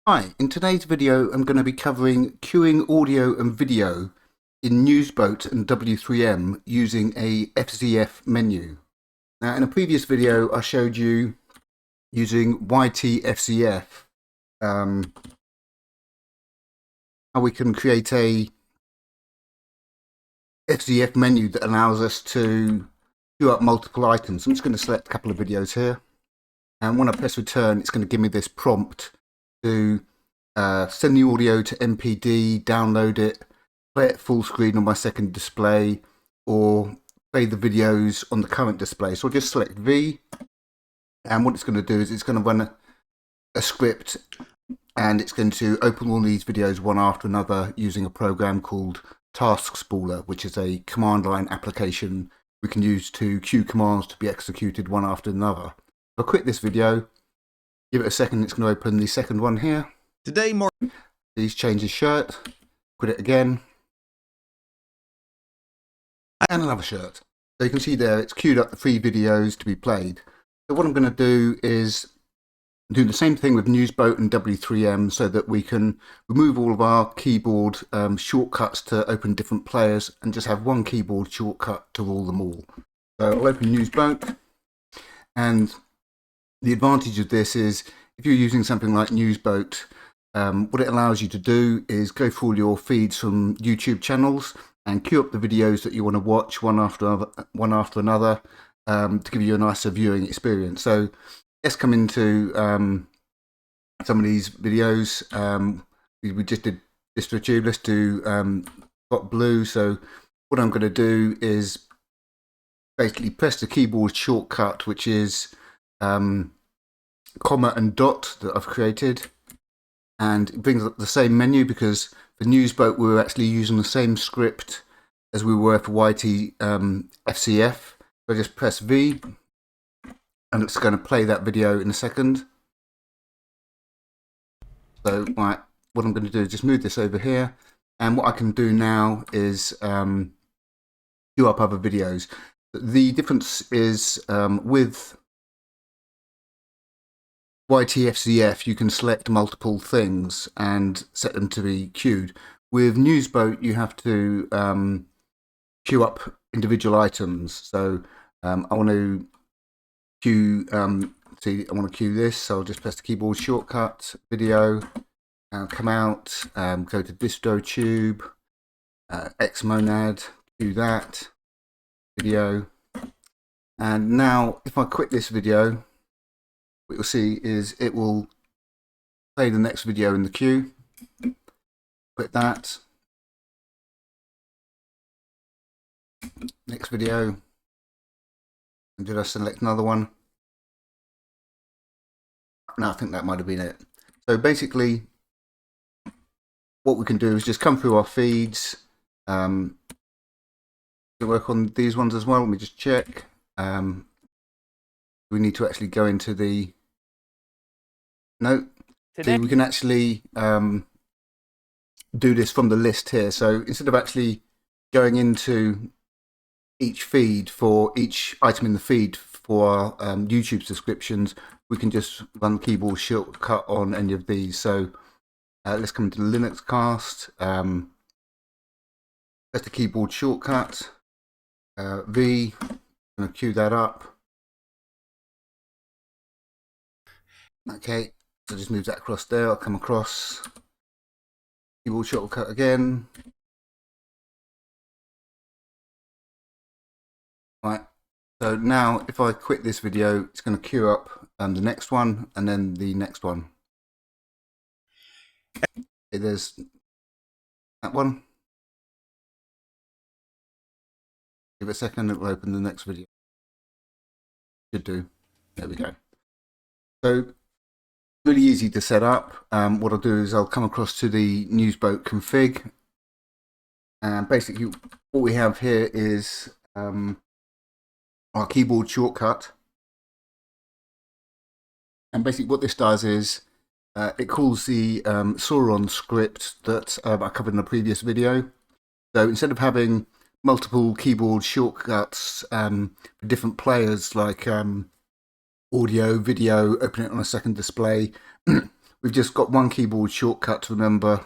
Hi, in today's video I'm going to be covering queuing audio and video in Newsboat and W3M using a FZF menu. Now in a previous video I showed you using ytfzf how we can create a FZF menu that allows us to queue up multiple items. I'm just going to select a couple of videos here, and when I press return it's going to give me this prompt to send the audio to MPD, download it, play it full screen on my second display, or play the videos on the current display. So I'll just select V, and what it's going to do is it's going to run a script, and it's going to open all these videos one after another using a program called task-spooler, which is a command line application we can use to queue commands to be executed one after another. I'll quit this video, give it a second, it's going to open the second one here. Today, more. Please change his shirt, quit it again, and another shirt. So you can see there it's queued up the 3 videos to be played. So what I'm going to do is do the same thing with Newsboat and W3M so that we can remove all of our keyboard shortcuts to open different players and just have one keyboard shortcut to rule them all. So I'll open Newsboat, and the advantage of this is if you're using something like Newsboat, what it allows you to do is go through all your feeds from YouTube channels and queue up the videos that you want to watch one after another to give you a nicer viewing experience. So let's come into some of these videos. We just did DistroTube. Let's do Got Blue. So what I'm going to do is basically press the keyboard shortcut, which is comma and dot that I've created, and it brings up the same menu because for Newsboat we were actually using the same script as we were for ytfzf. So I just press V, and it's going to play that video in a second. So right, what I'm going to do is just move this over here, and what I can do now is queue up other videos. The difference is with ytfzf you can select multiple things and set them to be queued. With Newsboat you have to queue up individual items. So I want to queue I want to queue this, so I'll just press the keyboard shortcut, video, come out, go to DistroTube, Xmonad, queue that video, and now if I quit this video, what you'll see is it will play the next video in the queue. Quit that. Next video. And did I select another one? No, I think that might have been it. So basically, what we can do is just come through our feeds. To work on these ones as well. Let me just check. We need to actually go into the see, we can actually do this from the list here. So instead of actually going into each feed for each item in the feed for our YouTube subscriptions, we can just run the keyboard shortcut on any of these. So let's come to the Linux cast, press the keyboard shortcut, V, I'm going to queue that up. Okay, so just move that across there. I'll come across, keyboard shortcut again. Right, so now if I quit this video, it's going to queue up the next one and then the next one. Okay, there's that one. Give it a second, it will open the next video. Should do. There we go. So really easy to set up. What I'll do is I'll come across to the Newsboat config, and basically what we have here is our keyboard shortcut, and basically what this does is it calls the sauron script that I covered in a previous video. So instead of having multiple keyboard shortcuts for different players like audio, video, open it on a second display, we've just got one keyboard shortcut to remember,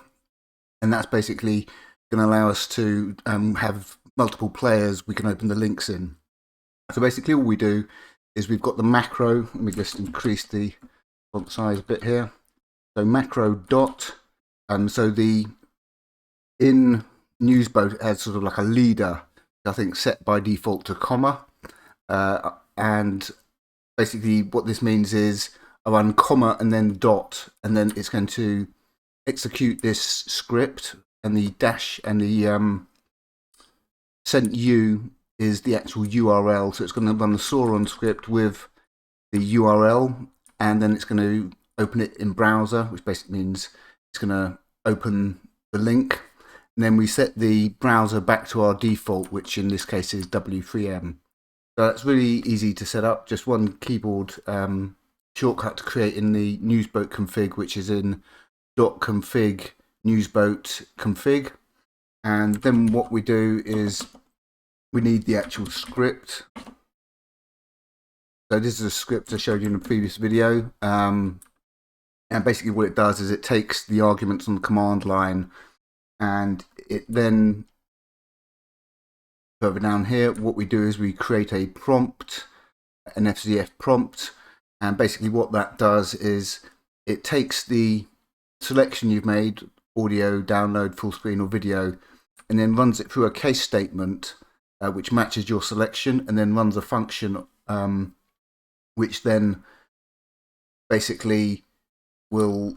and that's basically going to allow us to have multiple players we can open the links in. So basically all we do is we've got the macro. Let me just increase the font size a bit here. So macro dot, so the in newsboat it has sort of like a leader, I think set by default to comma, and basically what this means is I run comma and then dot, and then it's going to execute this script, and the dash and the sent u is the actual URL. So it's going to run the sauron script with the URL, and then it's going to open it in browser, which basically means it's going to open the link. And then we set the browser back to our default, which in this case is w3m. So that's really easy to set up. Just one keyboard shortcut to create in the newsboat config, which is in .config newsboat config. And then what we do is we need the actual script. So this is a script I showed you in the previous video. And basically what it does is it takes the arguments on the command line, and it then, further down here, what we do is we create a prompt, an FZF prompt, and basically what that does is it takes the selection you've made, audio, download, full screen or video, and then runs it through a case statement which matches your selection, and then runs a function which then basically will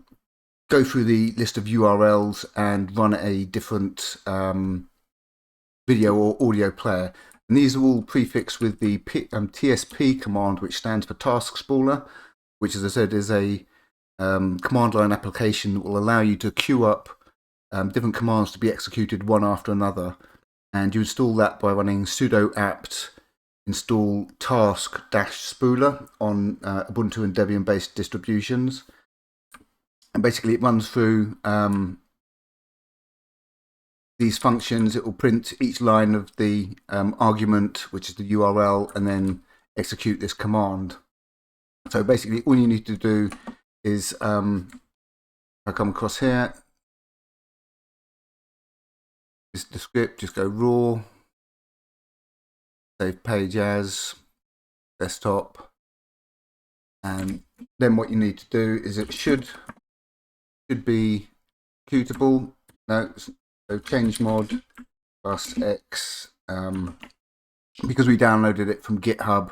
go through the list of URLs and run a different video or audio player. And these are all prefixed with the TSP command, which stands for task-spooler, which, as I said, is a command line application that will allow you to queue up different commands to be executed one after another. And you install that by running sudo apt install task-spooler on Ubuntu and Debian based distributions. And basically it runs through these functions. It will print each line of the argument, which is the URL, and then execute this command. So basically all you need to do is, if I come across here, this is the script, just go raw, save page as, desktop, and then what you need to do is it should be executable. No, so change mod plus x, because we downloaded it from GitHub,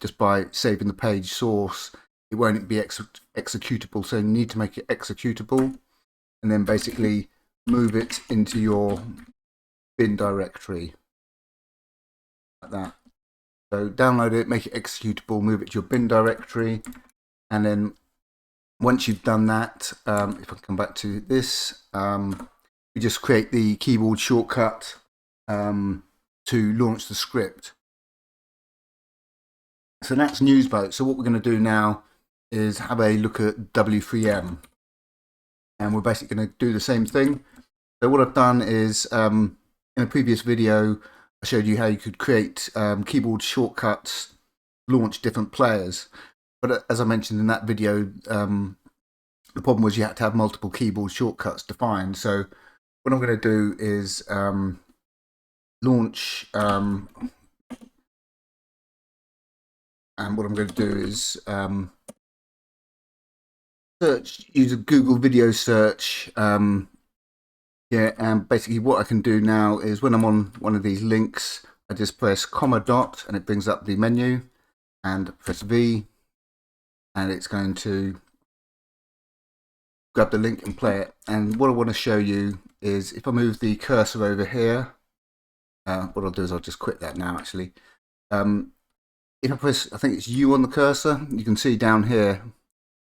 just by saving the page source, it won't be executable. So you need to make it executable, and then basically move it into your bin directory like that. So download it, make it executable, move it to your bin directory, and then once you've done that, if I come back to this, we just create the keyboard shortcut to launch the script. So that's newsboat. So what we're going to do now is have a look at w3m, and we're basically going to do the same thing. So what I've done is, in a previous video, I showed you how you could create keyboard shortcuts, launch different players. But as I mentioned in that video, the problem was you had to have multiple keyboard shortcuts defined. So what I'm going to do is launch, and what I'm going to do is use a Google video search. Yeah, and basically what I can do now is when I'm on one of these links, I just press comma dot and it brings up the menu, and press V, and it's going to grab the link and play it. And what I want to show you is if I move the cursor over here, what I'll do is I'll just quit that now actually. If I press, I think it's U on the cursor, you can see down here,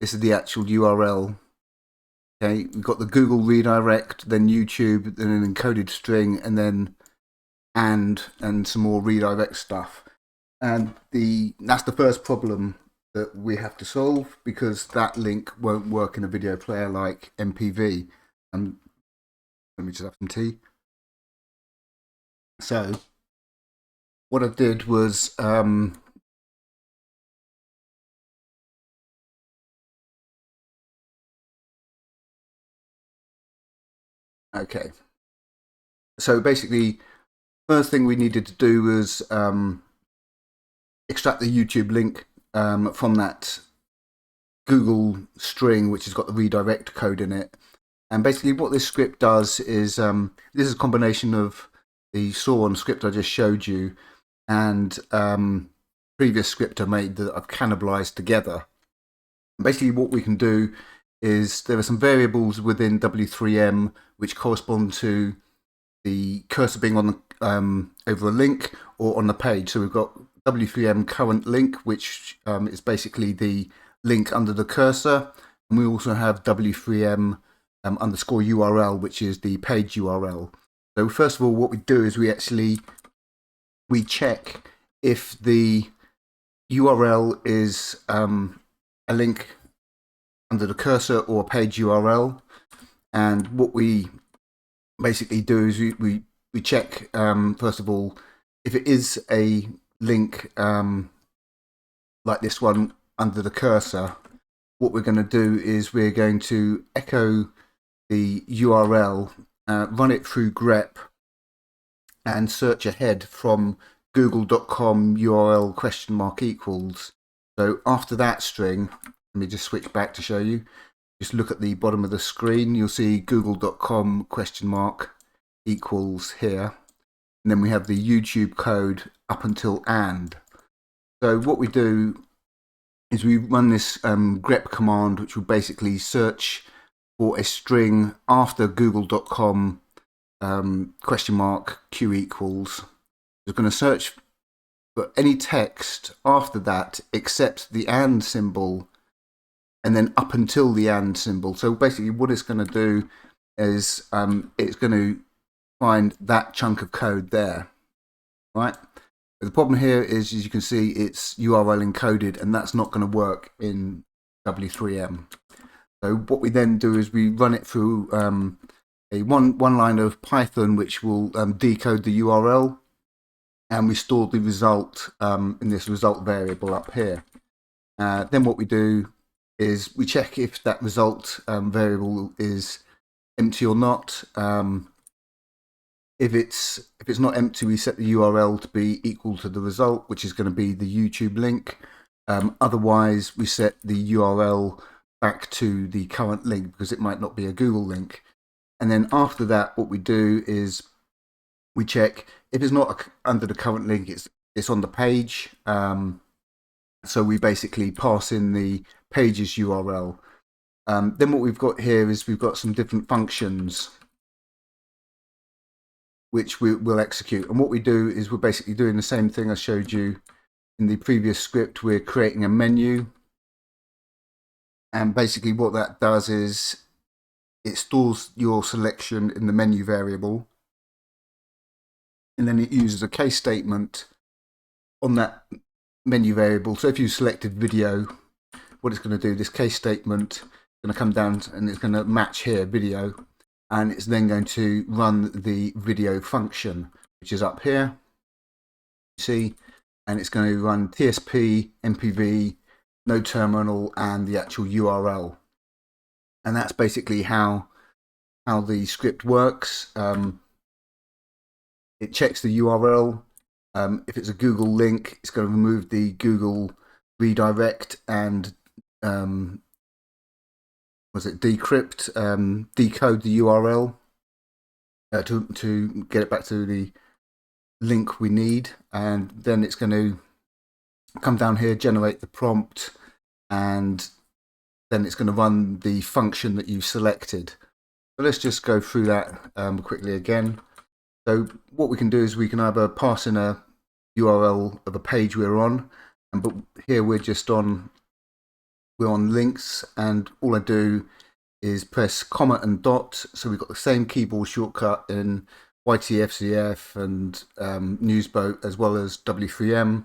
this is the actual URL. Okay, we've got the Google redirect, then YouTube, then an encoded string, and then and some more redirect stuff. And that's the first problem that we have to solve, because that link won't work in a video player like MPV. Let me just have some tea. So what I did was Okay. So basically, first thing we needed to do was extract the YouTube link from that Google string, which has got the redirect code in it. And basically what this script does is, this is a combination of the sauron script I just showed you and previous script I made that I've cannibalized together. And basically what we can do is there are some variables within w3m which correspond to the cursor being on the, over a link or on the page. So we've got w3m current link, which is basically the link under the cursor, and we also have w3m underscore URL, which is the page URL. So first of all, what we do is we check if the URL is a link under the cursor or a page URL, and what we basically do is we check first of all if it is a link like this one under the cursor. What we're going to do is we're going to echo the URL, run it through grep, and search ahead from google.com URL question mark equals. So after that string, let me just switch back to show you. Just look at the bottom of the screen. You'll see google.com question mark equals here. And then we have the YouTube code up until and. So what we do is we run this grep command, which will basically search for a string after google.com question mark q equals. It's going to search for any text after that except the and symbol, and then up until the and symbol. So basically what it's going to do is it's going to find that chunk of code there, right? But the problem here is, as you can see, it's URL encoded, and that's not going to work in w3m. So what we then do is we run it through a one line of Python, which will decode the URL, and we store the result in this result variable up here. Then what we do is we check if that result variable is empty or not. If it's not empty, we set the URL to be equal to the result, which is going to be the YouTube link. Otherwise, we set the URL back to the current link because it might not be a Google link. And then after that, what we do is we check if it's not under the current link, it's on the page. So we basically pass in the page's URL. Then what we've got here is we've got some different functions which we will execute. And what we do is we're basically doing the same thing I showed you in the previous script. We're creating a menu. And basically what that does is it stores your selection in the menu variable. And then it uses a case statement on that menu variable. So if you selected video, what it's going to do, this case statement is going to come down and it's going to match here, video. And it's then going to run the video function, which is up here, you see, and it's going to run TSP, MPV, no terminal, and the actual URL. And that's basically how the script works. It checks the URL. If it's a Google link, it's going to remove the Google redirect and decrypt, decode the URL to get it back to the link we need, and then it's going to come down here, generate the prompt, and then it's going to run the function that you've selected. So let's just go through that quickly again. So what we can do is we can either pass in a URL of a page we're on, but here we're on links, and all I do is press comma and dot. So we've got the same keyboard shortcut in ytfzf and newsboat as well as w3m.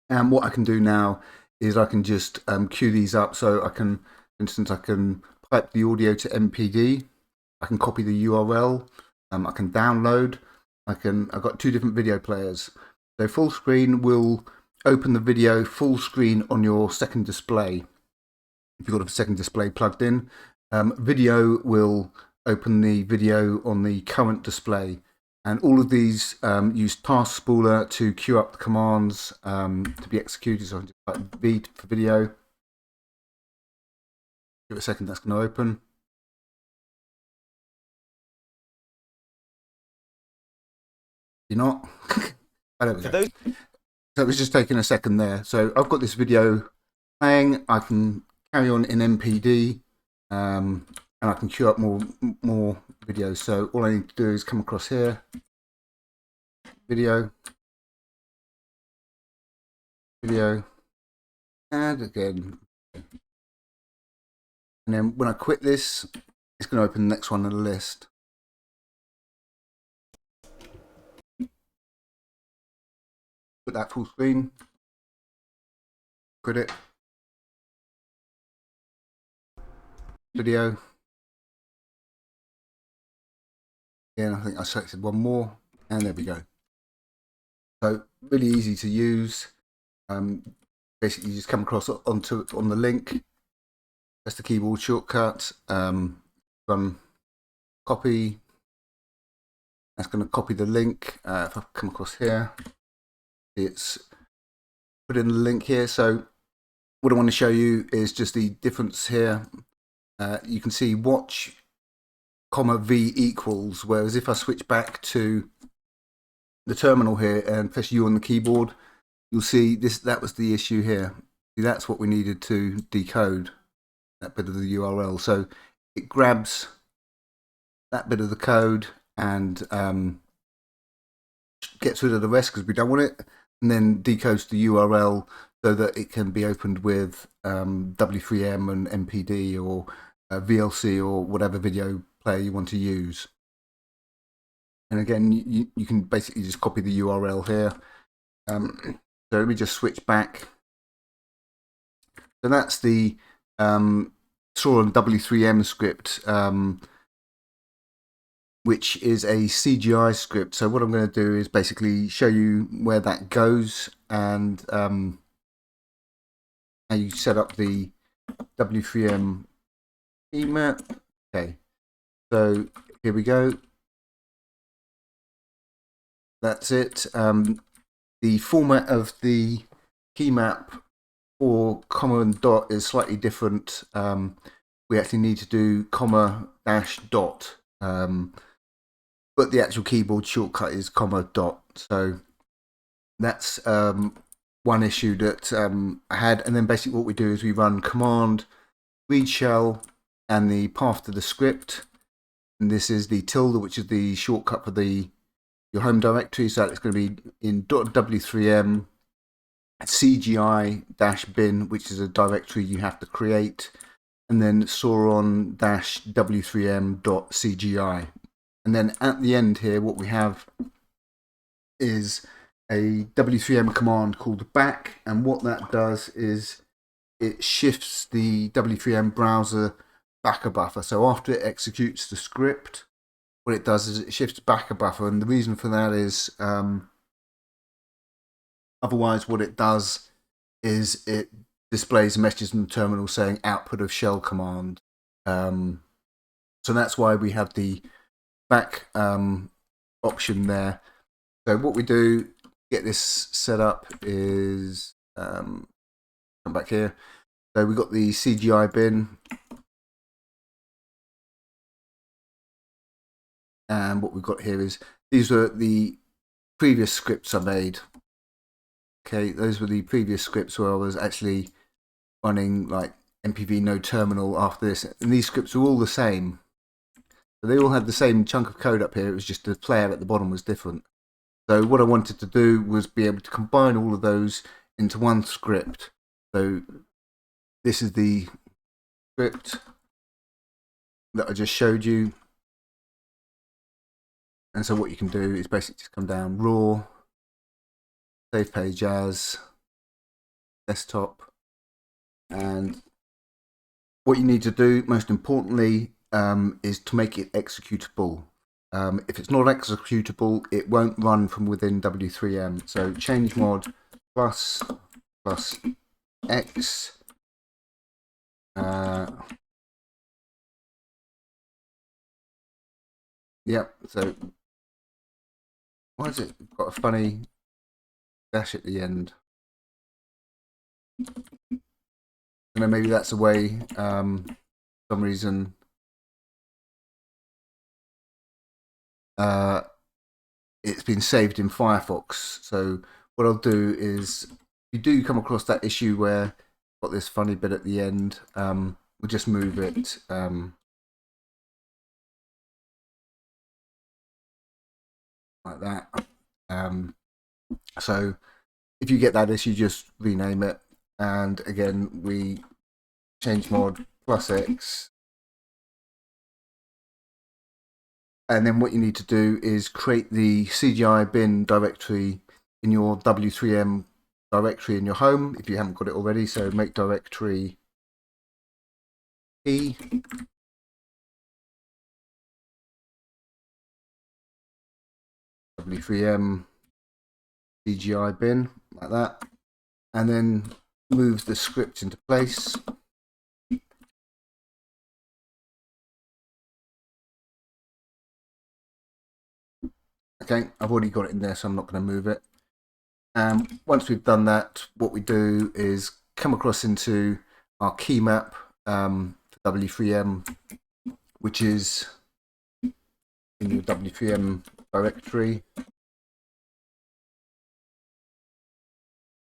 And what I can do now is I can just queue these up. So I can, for instance, I can pipe the audio to MPD. I can copy the URL. I can download. I've got two different video players. So full screen will open the video full screen on your second display. If you've got a second display plugged in, video will open the video on the current display. And all of these use task-spooler to queue up the commands to be executed. So I just type V for video. Give it a second, that's going to open. You're not? I don't know. So it was just taking a second there. So I've got this video playing. I can carry on in MPD, and I can queue up more videos. So all I need to do is come across here, video, and again. And then when I quit this, it's going to open the next one on the list. Put that full screen, quit it, video. Again, I think I selected one more, and there we go. So really easy to use. Basically, you just come across on the link. That's the keyboard shortcut. Run copy. That's going to copy the link. If I come across here, it's put in the link here. So what I want to show you is just the difference here. You can see watch, v equals, whereas if I switch back to the terminal here and press U on the keyboard, you'll see that was the issue here. See, that's what we needed to decode, that bit of the URL. So it grabs that bit of the code and gets rid of the rest because we don't want it, and then decodes the URL so that it can be opened with w3m and MPD or VLC or whatever video player you want to use. And again, you can basically just copy the URL here. So let me just switch back. So that's the sauron w3m script, which is a CGI script. So what I'm going to do is basically show you where that goes and how you set up the w3m keymap. Okay, so here we go. That's it. The format of the keymap for comma and dot is slightly different. We actually need to do comma dash dot, but the actual keyboard shortcut is comma dot. So that's one issue that I had. And then basically what we do is we run command read shell and the path to the script. And this is the tilde, which is the shortcut for your home directory. So it's going to be in .w3m cgi-bin, which is a directory you have to create, and then sauron-w3m.cgi. And then at the end here, what we have is a w3m command called back, and what that does is it shifts the w3m browser back a buffer. So after it executes the script, what it does is it shifts back a buffer, and the reason for that is otherwise what it does is it displays messages in the terminal saying output of shell command. So that's why we have the back option there. So what we do to get this set up is come back here. So we've got the CGI bin. And what we've got here is these are the previous scripts I made. Okay, those were the previous scripts where I was actually running like MPV no terminal after this, and these scripts are all the same. So they all had the same chunk of code up here. It was just the player at the bottom was different. So what I wanted to do was be able to combine all of those into one script. So this is the script that I just showed you. And so what you can do is basically just come down raw, save page as, desktop, and what you need to do most importantly is to make it executable. If it's not executable, it won't run from within w3m. So change mod plus x Yep. So why has it got a funny dash at the end? Maybe that's a way. For some reason. It's been saved in Firefox. So what I'll do is, if you do come across that issue where it's got this funny bit at the end, we'll just move it. Like that. So if you get that issue, just rename it. And again, we change mod +X. And then what you need to do is create the CGI bin directory in your w3m directory in your home if you haven't got it already. So make directory P w3m CGI bin, like that, and then move the script into place. Okay, I've already got it in there, so I'm not going to move it. Once we've done that, what we do is come across into our keymap for w3m, which is in your w3m directory.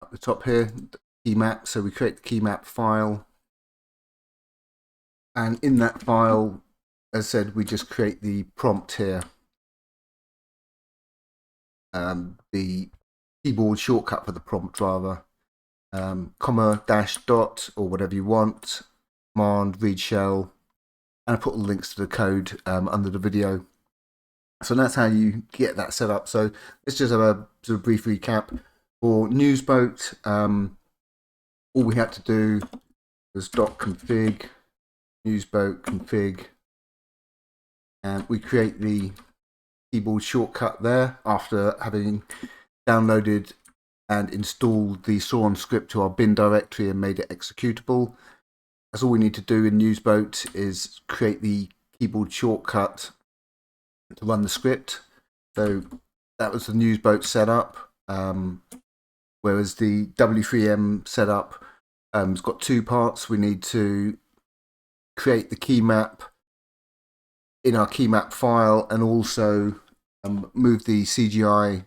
At the top here, keymap. So we create the keymap file. And in that file, as I said, we just create the prompt here. The keyboard shortcut for the prompt, rather, comma dash dot or whatever you want, command read shell, and I put all the links to the code under the video. So that's how you get that set up. So let's just have a sort of brief recap. For newsboat, all we had to do was .config newsboat config, and we create the keyboard shortcut there after having downloaded and installed the sauron script to our bin directory and made it executable. That's all we need to do in newsboat, is create the keyboard shortcut to run the script. So that was the newsboat setup, whereas the w3m setup has got two parts. We need to create the keymap in our keymap file and also move the CGI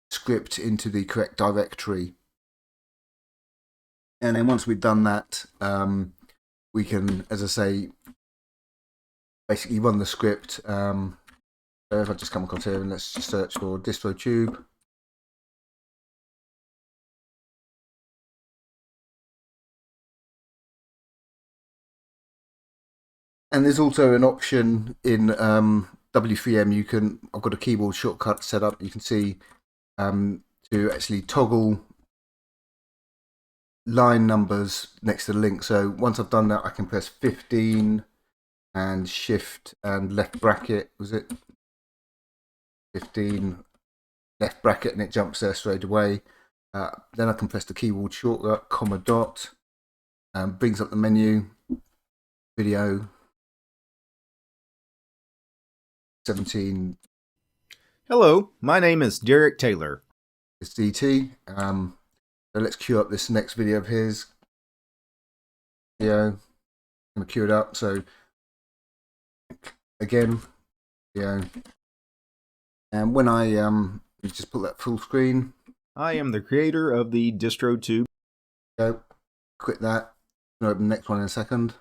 script into the correct directory. And then once we've done that, we can, as I say, basically run the script. So if I just come across here and let's just search for DistroTube. And there's also an option in w3m. I've got a keyboard shortcut set up. You can see to actually toggle line numbers next to the link. So once I've done that, I can press 15 and shift and left bracket. Was it 15 left bracket, and it jumps there straight away. Then I can press the keyboard shortcut, comma dot, brings up the menu, video 17. Hello, my name is Derek Taylor. It's DT. So let's queue up this next video of his. Video. I'm going to queue it up. So again, video. And when I just put that full screen. I am the creator of the DistroTube. Go. Quit that. I'll open the next one in a second.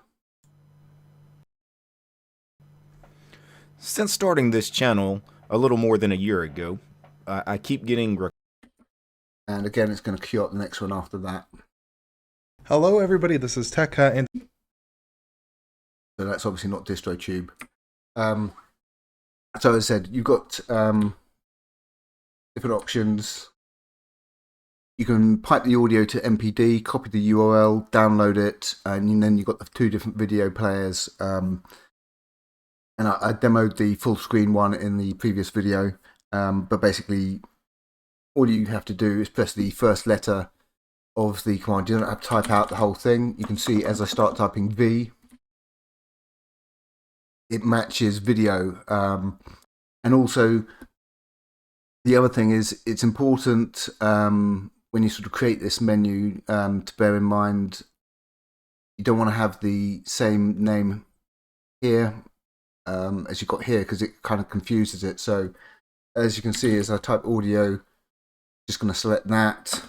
Since starting this channel a little more than a year ago, I keep getting... And again, it's going to queue up the next one after that. Hello everybody, this is Tekka, and so that's obviously not DistroTube. So as I said, you've got different options. You can pipe the audio to MPD, copy the URL, download it, and then you've got the two different video players. And I demoed the full screen one in the previous video, but basically all you have to do is press the first letter of the command. You don't have to type out the whole thing. You can see as I start typing V, it matches video. And also, the other thing is it's important when you sort of create this menu to bear in mind you don't want to have the same name here as you've got here, because it kind of confuses it. So as you can see, as I type audio, just going to select that,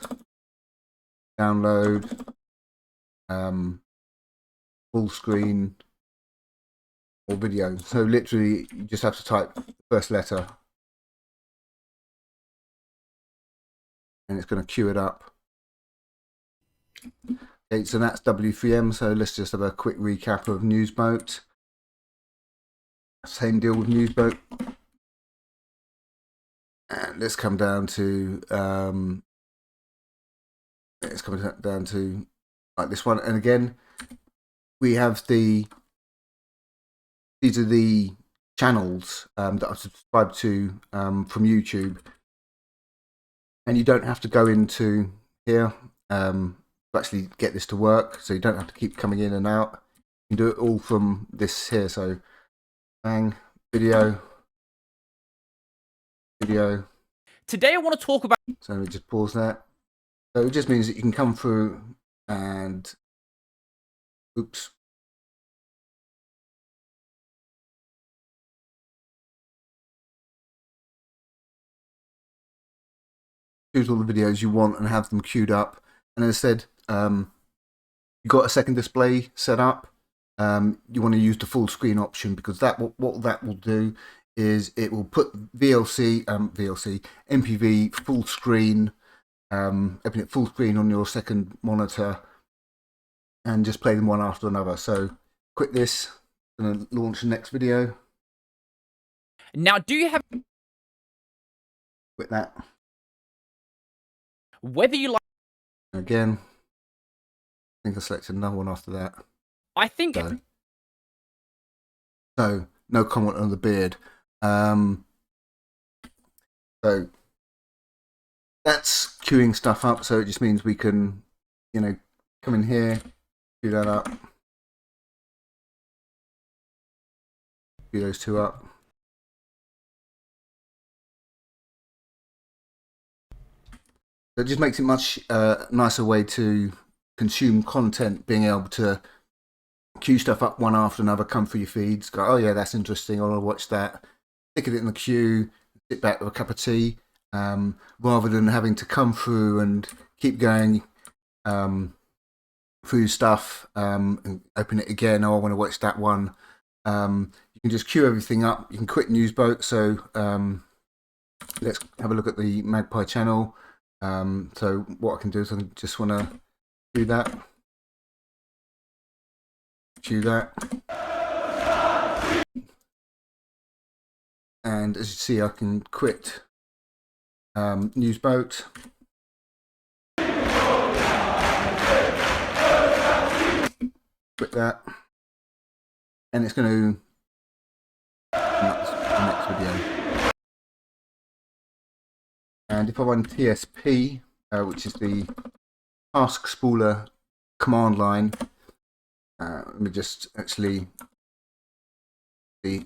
download, full screen, or video. So literally you just have to type the first letter and it's going to queue it up. Okay, so that's w3m. So let's just have a quick recap of newsboat. Same deal with newsboat. And let's come down to like this one. And again, we have these are the channels that I've subscribed to from YouTube, and you don't have to go into here to actually get this to work, so you don't have to keep coming in and out. You can do it all from this here. So bang, video. Today I want to talk about... So we just pause that. So it just means that you can come through and oops. Choose all the videos you want and have them queued up. And as I said, you've got a second display set up. You want to use the full screen option, because what that will do is it will put MPV full screen, open it full screen on your second monitor, and just play them one after another. So quit this, I'm going to launch the next video. Now, do you have... Quit that. Whether you like... Again, I think I selected another one after that. I think... So no comment on the beard. So that's queuing stuff up. So it just means we can, come in here, queue that up, queue those two up. So it just makes it much nicer way to consume content, being able to queue stuff up one after another, come through your feeds, go, oh yeah, that's interesting, I'll watch that, stick it in the queue, sit back with a cup of tea, rather than having to come through and keep going through stuff and open it again. Oh, I want to watch that one. You can just queue everything up. You can quit newsboat. So let's have a look at the Magpie channel. So what I can do is I just want to do that. Queue that, and as you see, I can quit newsboat, quit that, and it's going to the next video. And if I run TSP, which is the task-spooler command line, let me just actually see.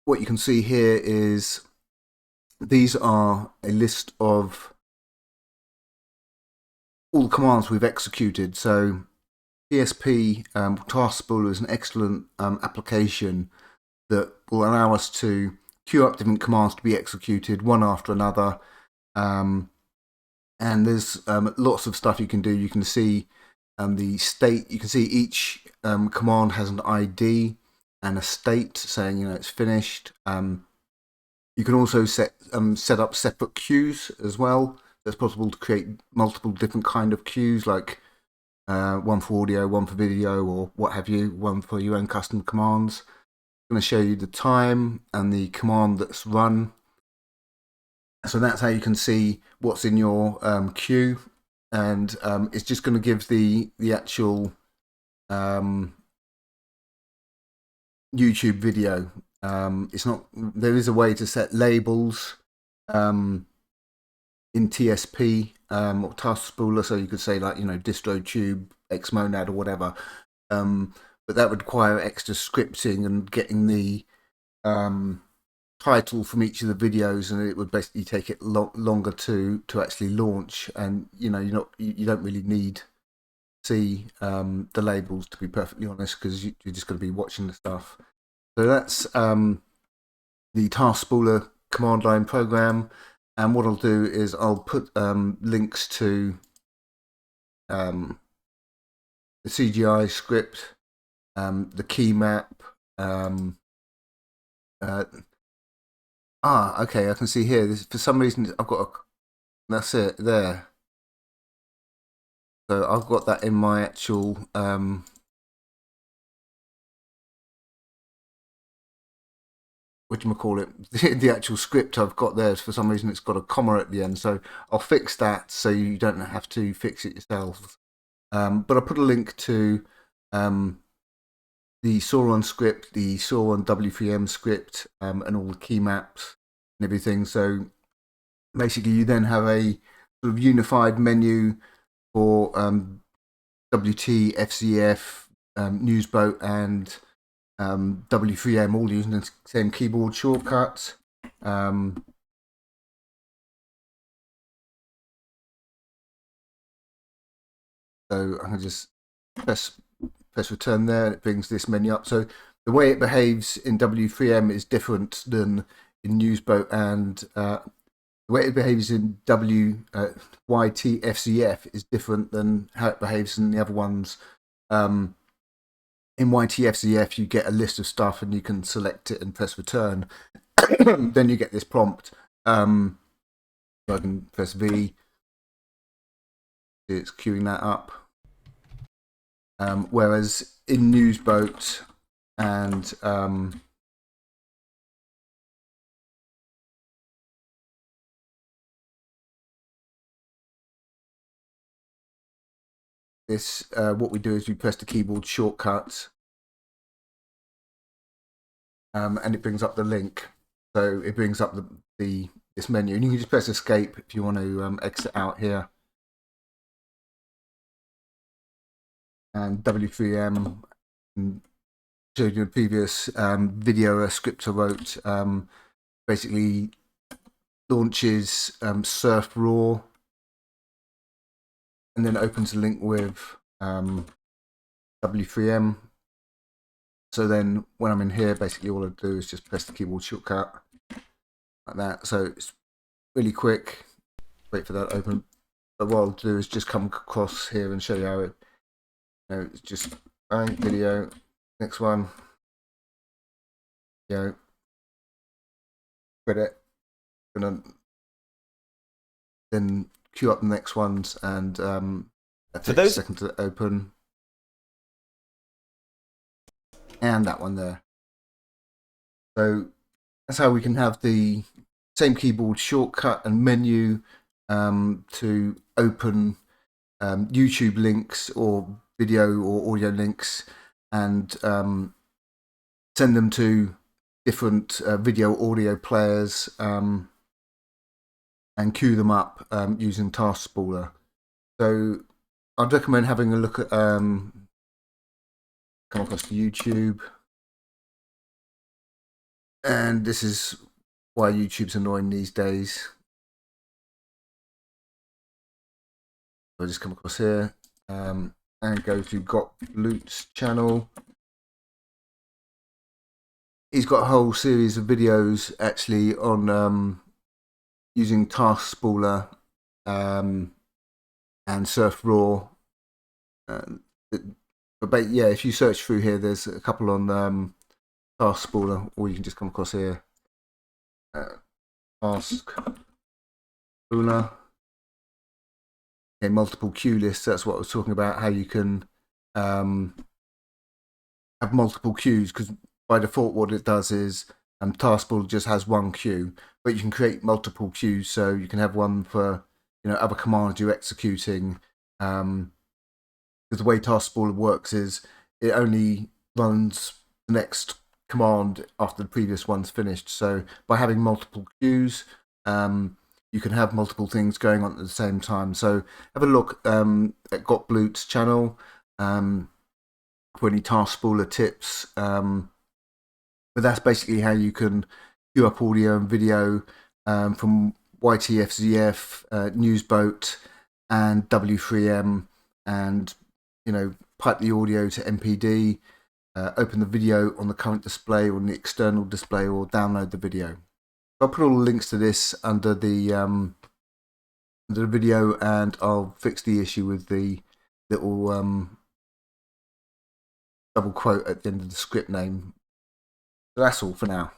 What you can see here is these are a list of all the commands we've executed. So TSP, task-spooler, is an excellent application that will allow us to queue up different commands to be executed one after another. And there's lots of stuff you can do. You can see the state. You can see each command has an ID and a state saying it's finished. You can also set up separate queues as well. It's possible to create multiple different kind of queues, like one for audio, one for video, or what have you, one for your own custom commands. I'm going to show you the time and the command that's run. So that's how you can see what's in your queue. And it's just going to give the actual YouTube video. It's not. There is a way to set labels in TSP or task-spooler, so you could say like DistroTube, Xmonad, or whatever. But that would require extra scripting and getting the title from each of the videos, and it would basically take it longer to actually launch. And you don't really need to see the labels, to be perfectly honest, because you're just going to be watching the stuff. So that's the task-spooler command line program. And what I'll do is I'll put links to the CGI script, the keymap. Okay, I can see here. For some reason, I've got that's it there. So I've got that in my actual whatchamacallit, the actual script I've got there. For some reason, it's got a comma at the end. So I'll fix that so you don't have to fix it yourself. But I'll put a link to the Sauron script, the Sauron w3m script, and all the key maps and everything. So basically, you then have a sort of unified menu for w3m, newsboat, and w3m, all using the same keyboard shortcut. So I can just press return there, and it brings this menu up. So the way it behaves in w3m is different than in newsboat, and the way it behaves in ytfzf is different than how it behaves in the other ones. In ytfzf, you get a list of stuff and you can select it and press return. Then you get this prompt. So I can press V. It's queuing that up. Whereas in newsboat and this, what we do is we press the keyboard shortcut, and it brings up the link. So it brings up this menu, and you can just press escape if you want to exit out here. And w3m, showed you in a previous video, a script I wrote, basically launches surf raw, and then opens a link with w3m. So then when I'm in here, basically all I do is just press the keyboard shortcut like that. So it's really quick. Wait for that to open. But what I'll do is just come across here and show you how it, it's just bang, video, next one, credit, and then queue up the next ones, and that takes a second to open. And that one there. So that's how we can have the same keyboard shortcut and menu to open YouTube links or video or audio links, and send them to different video audio players, and queue them up using task-spooler. So I'd recommend having a look at come across to YouTube, and this is why YouTube's annoying these days. I'll just come across here and go to w3m's channel. He's got a whole series of videos actually on using task-spooler and surf raw. But yeah, if you search through here, there's a couple on task-spooler, or you can just come across here. Task-spooler. Okay, multiple queue lists. That's what I was talking about. How you can have multiple queues, because by default, what it does is task-spooler just has one queue, but you can create multiple queues. So you can have one for other commands you're executing. Because the way task-spooler works is it only runs the next command after the previous one's finished. So by having multiple queues, you can have multiple things going on at the same time. So have a look at w3m's channel for any task-spooler tips. But that's basically how you can queue up audio and video from ytfzf, newsboat, and w3m, and pipe the audio to MPD, open the video on the current display or on the external display, or download the video. I'll put all the links to this under the video, and I'll fix the issue with the little double quote at the end of the script name. So that's all for now.